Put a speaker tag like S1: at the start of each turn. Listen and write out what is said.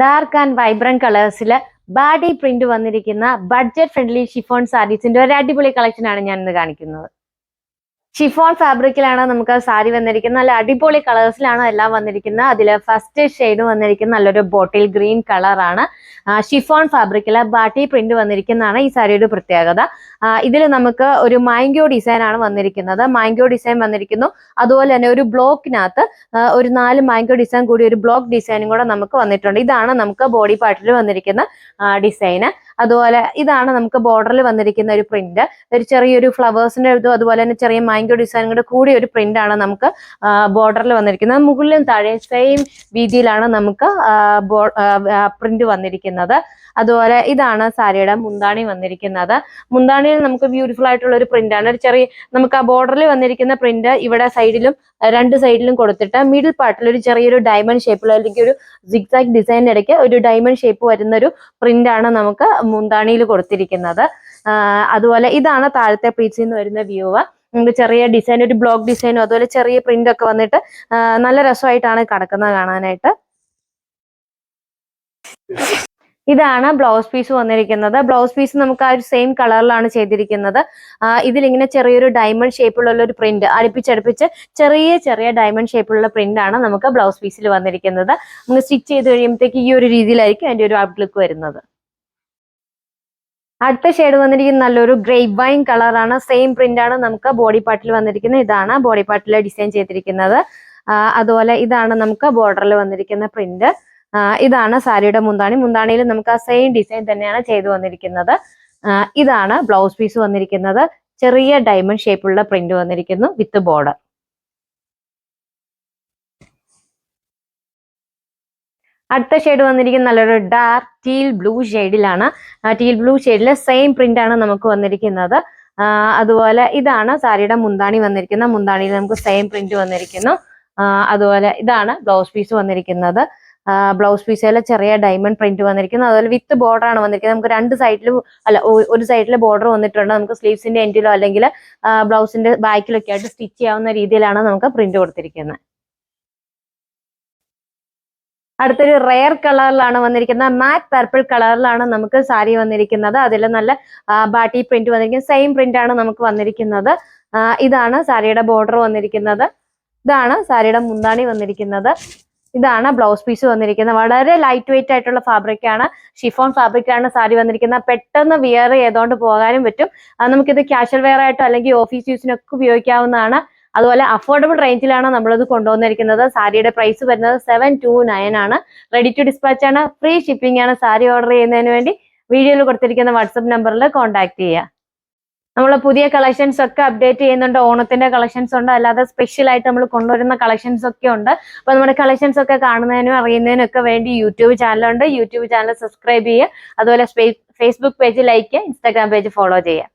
S1: Dark and vibrant കളേഴ്സില് Bari print വന്നിരിക്കുന്ന budget friendly chiffon സാരീസിന്റെ ഒരു അടിപൊളി കളക്ഷൻ ആണ് ഞാൻ ഇന്ന് കാണിക്കുന്നത്. ഷിഫോൺ ഫാബ്രിക്കിലാണ് നമുക്ക് സാരി വന്നിരിക്കുന്നത്. നല്ല അടിപൊളി കളേഴ്സിലാണ് എല്ലാം വന്നിരിക്കുന്നത്. അതിൽ ഫസ്റ്റ് ഷെയ്ഡ് വന്നിരിക്കുന്ന നല്ലൊരു ബോട്ടിൽ ഗ്രീൻ കളറാണ്. ഷിഫോൺ ഫാബ്രിക്കിലെ ബാട്ടി പ്രിന്റ് വന്നിരിക്കുന്നതാണ് ഈ സാരിയുടെ പ്രത്യേകത. ഇതിൽ നമുക്ക് ഒരു മാംഗോ ഡിസൈൻ ആണ് വന്നിരിക്കുന്നത്. മാംഗോ ഡിസൈൻ വന്നിരിക്കുന്നു. അതുപോലെ തന്നെ ഒരു ബ്ലോക്കിനകത്ത് ഒരു 4 മാംഗോ ഡിസൈൻ കൂടി ഒരു ബ്ലോക്ക് ഡിസൈനും കൂടെ നമുക്ക് വന്നിട്ടുണ്ട്. ഇതാണ് നമുക്ക് ബോഡി പാർട്ടിൽ വന്നിരിക്കുന്ന ഡിസൈന്. അതുപോലെ ഇതാണ് നമുക്ക് ബോർഡറിൽ വന്നിരിക്കുന്ന ഒരു പ്രിന്റ്. ഒരു ചെറിയൊരു ഫ്ലവേഴ്സിന്റെ ഇതും അതുപോലെ തന്നെ ചെറിയ മാംഗോ ഡിസൈനും കൂടെ കൂടിയ ഒരു പ്രിന്റ് ആണ് നമുക്ക് ബോർഡറിൽ വന്നിരിക്കുന്നത്. മുകളിലും താഴെയും സെയിം രീതിയിലാണ് നമുക്ക് പ്രിന്റ് വന്നിരിക്കുന്നത്. അതുപോലെ ഇതാണ് സാരിയുടെ മുന്താണി വന്നിരിക്കുന്നത്. മുന്താണിയിൽ നമുക്ക് ബ്യൂട്ടിഫുൾ ആയിട്ടുള്ള ഒരു പ്രിന്റ് ആണ്. ഒരു ചെറിയ നമുക്ക് ആ ബോർഡറിൽ വന്നിരിക്കുന്ന പ്രിന്റ് ഇവിടെ സൈഡിലും 2 സൈഡിലും കൊടുത്തിട്ട് മിഡിൽ പാർട്ടിൽ ഒരു ചെറിയൊരു ഡയമണ്ട് ഷേപ്പിൽ അല്ലെങ്കിൽ ഒരു സിഗ്സാഗ് ഡിസൈനിന്റെ ഇടയ്ക്ക് ഒരു ഡയമണ്ട് ഷേപ്പ് വരുന്ന ഒരു പ്രിന്റ് ആണ് നമുക്ക് മുന്താണിയിൽ കൊടുത്തിരിക്കുന്നത്. അതുപോലെ ഇതാണ് താഴത്തെ പ്ലീറ്റ്സിൽ നിന്ന് വരുന്ന വ്യൂ. നമുക്ക് ചെറിയ ഡിസൈൻ ഒരു ബ്ലോക്ക് ഡിസൈനും അതുപോലെ ചെറിയ പ്രിന്റ് ഒക്കെ വന്നിട്ട് നല്ല രസമായിട്ടാണ് കിടക്കുന്നത് കാണാനായിട്ട്. ഇതാണ് ബ്ലൗസ് പീസ് വന്നിരിക്കുന്നത്. ബ്ലൗസ് പീസ് നമുക്ക് ആ ഒരു സെയിം കളറിലാണ് ചെയ്തിരിക്കുന്നത്. ഇതിലിങ്ങനെ ചെറിയൊരു ഡയമണ്ട് ഷേപ്പിലുള്ള ഒരു പ്രിന്റ് അടുപ്പിച്ചടുപ്പിച്ച് ചെറിയ ഡയമണ്ട് ഷേപ്പിലുള്ള പ്രിന്റ് ആണ് നമുക്ക് ബ്ലൗസ് പീസിൽ വന്നിരിക്കുന്നത്. നമുക്ക് സ്റ്റിച്ച് ചെയ്ത് കഴിയുമ്പോഴത്തേക്ക് ഈ ഒരു രീതിയിലായിരിക്കും അതിന്റെ ഒരു ഔട്ട്ലുക്ക് വരുന്നത്. അടുത്ത ഷെയ്ഡ് വന്നിരിക്കുന്ന നല്ലൊരു ഗ്രേപ്പ് വൈൻ കളറാണ്. സെയിം പ്രിന്റ് ആണ് നമുക്ക് ബോഡി പാർട്ടിൽ വന്നിരിക്കുന്നത്. ഇതാണ് ബോഡി പാർട്ടിൽ ഡിസൈൻ ചെയ്തിരിക്കുന്നത്. അതുപോലെ ഇതാണ് നമുക്ക് ബോർഡറിൽ വന്നിരിക്കുന്ന പ്രിന്റ്. ഇതാണ് സാരിയുടെ മുന്താണി. മുന്താണിയിൽ നമുക്ക് ആ സെയിം ഡിസൈൻ തന്നെയാണ് ചെയ്തു വന്നിരിക്കുന്നത്. ഇതാണ് ബ്ലൗസ് പീസ് വന്നിരിക്കുന്നത്. ചെറിയ ഡയമണ്ട് ഷേപ്പുള്ള പ്രിന്റ് വന്നിരിക്കുന്നു വിത്ത് ബോർഡർ. അടുത്ത ഷെയ്ഡ് വന്നിരിക്കുന്ന നല്ലൊരു ഡാർക്ക് ടീൽ ബ്ലൂ ഷെയ്ഡിലാണ്. ടീൽ ബ്ലൂ ഷെയ്ഡിലെ സെയിം പ്രിന്റ് ആണ് നമുക്ക് വന്നിരിക്കുന്നത്. അതുപോലെ ഇതാണ് സാരിയുടെ മുന്താണി വന്നിരിക്കുന്നത്. മുന്താണിയിൽ നമുക്ക് സെയിം പ്രിന്റ് വന്നിരിക്കുന്നു. അതുപോലെ ഇതാണ് ബ്ലൗസ് പീസ് വന്നിരിക്കുന്നത്. ബ്ലൗസ് പീസിലെ ചെറിയ ഡയമണ്ട് പ്രിന്റ് വന്നിരിക്കുന്നത്. അതുപോലെ വിത്ത് ബോർഡർ ആണ് വന്നിരിക്കുന്നത്. നമുക്ക് 2 സൈഡിലും ഒരു സൈഡിൽ ബോർഡർ വന്നിട്ടുണ്ട്. നമുക്ക് സ്ലീവ്സിന്റെ എൻഡിലോ അല്ലെങ്കിൽ ബ്ലൗസിന്റെ ബാക്കിലൊക്കെ ആയിട്ട് സ്റ്റിച്ച് ചെയ്യാവുന്ന രീതിയിലാണ് നമുക്ക് പ്രിന്റ് കൊടുത്തിരിക്കുന്നത്. അടുത്തൊരു റെയർ കളറിലാണ് വന്നിരിക്കുന്നത്. മാറ്റ് പർപ്പിൾ കളറിലാണ് നമുക്ക് സാരി വന്നിരിക്കുന്നത്. അതിൽ നല്ല ബാട്ടി പ്രിന്റ് വന്നിരിക്കുന്നത്. സെയിം പ്രിന്റ് ആണ് നമുക്ക് വന്നിരിക്കുന്നത്. ഇതാണ് സാരിയുടെ ബോർഡർ വന്നിരിക്കുന്നത്. ഇതാണ് സാരിയുടെ മുന്താണി വന്നിരിക്കുന്നത്. ഇതാണ് ബ്ലൗസ് പീസ് വന്നിരിക്കുന്നത്. വളരെ ലൈറ്റ് വെയിറ്റ് ആയിട്ടുള്ള ഫാബ്രിക് ആണ്. ഷിഫോൺ ഫാബ്രിക് ആണ് സാരി വന്നിരിക്കുന്നത്. പെട്ടെന്ന് വിയർ ചെയ്തുകൊണ്ട് പോകാനും പറ്റും. നമുക്കിത് കാഷ്വൽ വെയർ ആയിട്ടോ അല്ലെങ്കിൽ ഓഫീസ് യൂസിനൊക്കെ ഉപയോഗിക്കാവുന്നതാണ്. അതുപോലെ അഫോർഡബിൾ റേഞ്ചിലാണ് നമ്മളിത് കൊണ്ടുവന്നിരിക്കുന്നത്. സാരിയുടെ പ്രൈസ് വരുന്നത് 729 ആണ്. റെഡി ടു ഡിസ്പാച്ച് ആണ്. ഫ്രീ ഷിപ്പിംഗ് ആണ്. സാരി ഓർഡർ ചെയ്യുന്നതിന് വേണ്ടി വീഡിയോയിൽ കൊടുത്തിരിക്കുന്ന വാട്സപ്പ് നമ്പറിൽ കോൺടാക്ട് ചെയ്യുക. നമ്മൾ പുതിയ കളക്ഷൻസ് ഒക്കെ അപ്ഡേറ്റ് ചെയ്യുന്നുണ്ട്. ഓണത്തിന്റെ കളക്ഷൻസ് ഉണ്ട്, അല്ലാതെ സ്പെഷ്യൽ ആയിട്ട് നമ്മൾ കൊണ്ടുവരുന്ന കളക്ഷൻസ് ഒക്കെ ഉണ്ട്. അപ്പൊ നമ്മുടെ കളക്ഷൻസ് ഒക്കെ കാണുന്നതിനും അറിയുന്നതിനും ഒക്കെ വേണ്ടി യൂട്യൂബ് ചാനലുണ്ട്. യൂട്യൂബ് ചാനൽ സബ്സ്ക്രൈബ് ചെയ്യുക. അതുപോലെ ഫേസ്ബുക്ക് പേജ് ലൈക്ക് ചെയ്യുക, ഇൻസ്റ്റാഗ്രാം പേജ് ഫോളോ ചെയ്യുക.